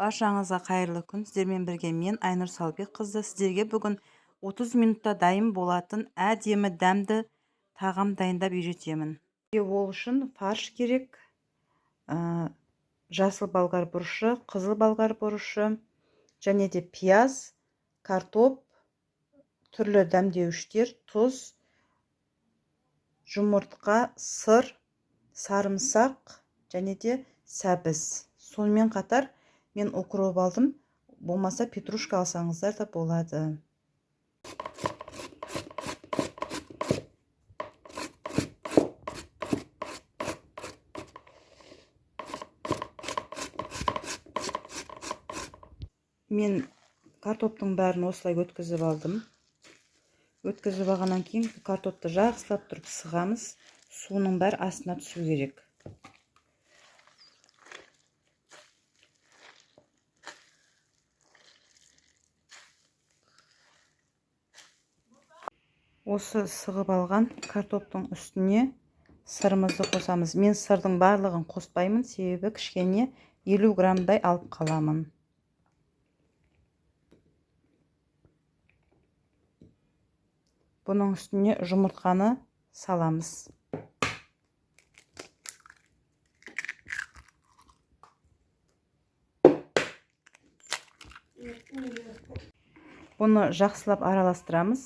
Баршаңызға қайырлы күн. Сіздермен бірге мен Айнұр Салбекқызы. Сіздерге бүгін 30 минутта дайын болатын әдемі дәмді тағам дайындап үйретемін. Ол үшін фарш керек. Жасыл болгар бұрышы, қызыл болгар бұрышы, және де пияз, картоп, түрлі дәмдеуіштер, тұз, жұмыртқа, сыр, сарымсақ және де сәбіз. Сонымен қатар мен укроп алдым, болмаса петрушка алсаңыздар да болады. Мен картоптың бәрін осылай өткізіп алдым. Өткізіп алғаннан кейін картопты жақсылап тұрып сығамыз. Суының бәрі астына түсу керек. Осы сығып алған картоптың үстіне сырымызды қосамыз. Мен сырдың барлығын қоспаймын, себебі кішкене 50 грамдай алып қаламын. Бұның үстіне жұмыртқаны саламыз. Бұны жақсылап араластырамыз.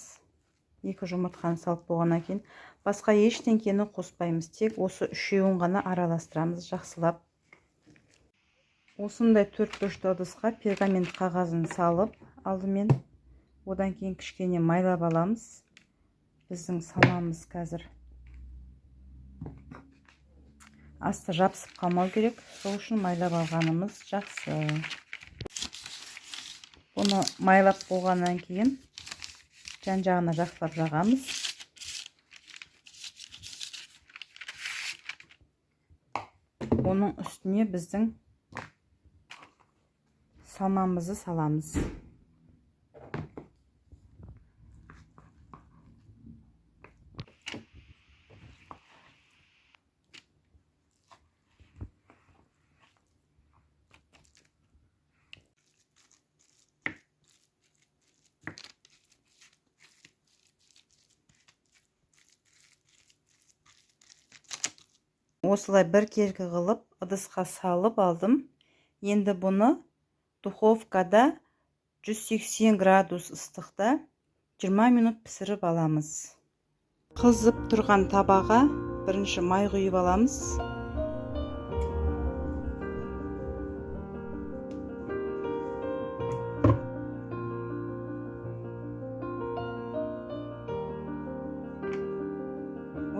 Екі жұмыртқаны салып болғаннан кейін басқа ештеңкені қоспаймыз, тек осы үшеуін ғана араластырамыз жақсылап. Осындай 4-бұрышты ыдысқа пергамент қағазын салып алдымен, одан кейін кішкене майлап аламыз. Біздің саламыз қазір асты жабысып қалмау керек, сол үшін майлап алғанымыз жақсы. Бұны майлап болғаннан кейін жан-жағына жақсылап жағамыз. Оның үстіне біздің салмамызды саламыз. Осылай бір келкі қылып ыдысқа салып алдым. Енді бұны духовкада 180 градус ыстықта 20 минут пісіріп аламыз. Қызып тұрған табаға бірінші май құйып аламыз.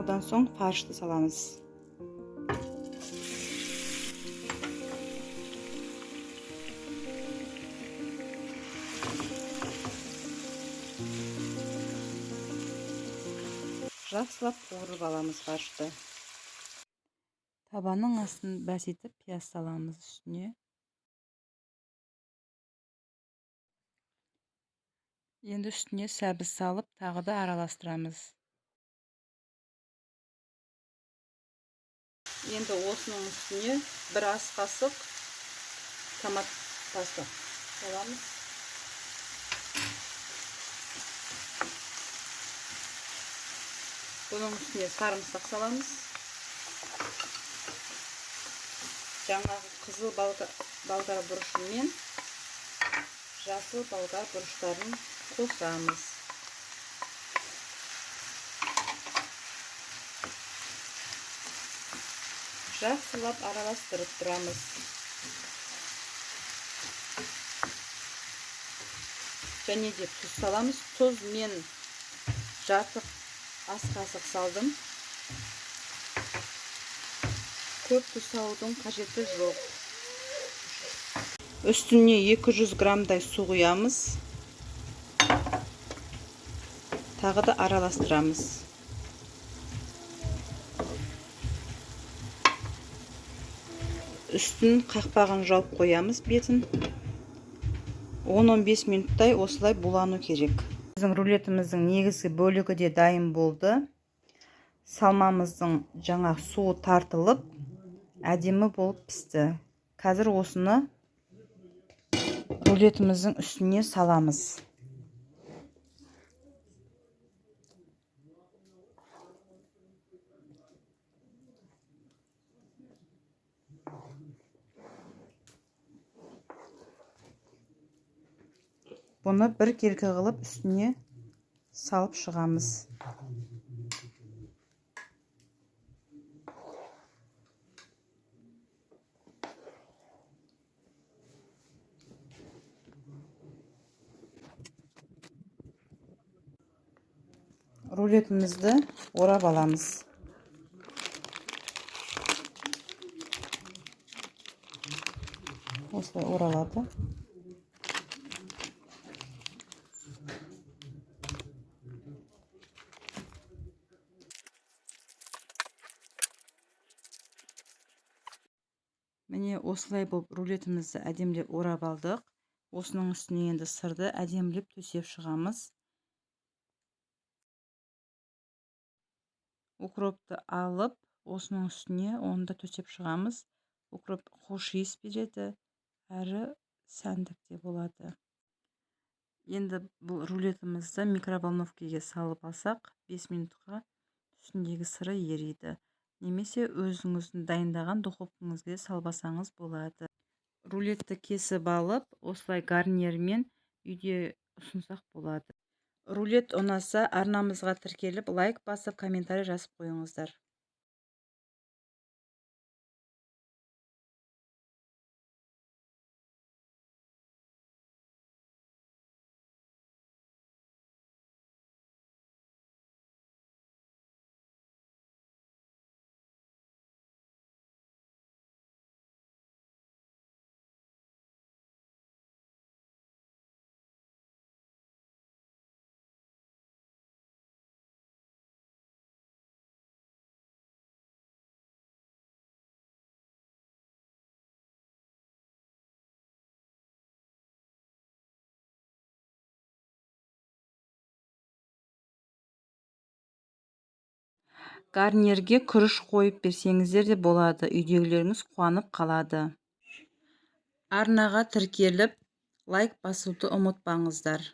Одан соң фаршты саламыз. Жақсылап қуырып аламыз фаршты. Табаның астын бәсетіп пияз саламыз үстіне. Енді үстіне сәбіз салып, тағы да араластырамыз. Енді осының үстіне бір ас қасық томат паста саламыз. Бұның үстіне сарымсақ саламыз. Жаңағы қызыл болгар бұрышы мен жасыл болгар бұрыштарын қосамыз. Жақсылап араластырып тұрамыз. Және де тұз саламыз. Тұз мен жарты ас қасық салдым. Көп тұз салудың қажеті жоқ. Үстіне 200 грамдай су құямыз. Тағы да араластырамыз. Үстін қақпағын жауып қоямыз бетін. 10-15 минуттай осылай булану керек. Біздің рулетіміздің негізгі бөлігі де дайын болды. Салмамыздың жаңа суы тартылып, әдемі болып пісті. Қазір осыны Rulletimizin üstüne salamız. Bunu bir kerke kılıp üstüne salıp шығамыз. Rulletimizді орап аламыз. Осылай оралады. Міне осылай болып рулетімізді әдемілеп орап алдық. Осының үстіне енді сырды әдемілеп төсеп шығамыз. Укропты алып, осының үстіне оны да төсеп шығамыз. Укроп хош иіс береді, әрі сәндік те болады. Енді бұл рулетімізді микроволновкаға салып алсақ, 5 минутқа үстіндегі сыры ериді. Немесе өзіңіздің дайындаған духовкаңызға салбасаңыз болады. Рулетті кесіп алып, осылай гарнирмен үйде ұсынсақ болады. Рулет ұнаса, арнамызға тіркеліп, лайк басып, комментарий жазып қойыңыздар. Гарнирге күріш қойып берсеңіздер де болады. Үйдегілеріңіз қуанып қалады. Арнаға тіркеліп, лайк басуды ұмытпаңыздар.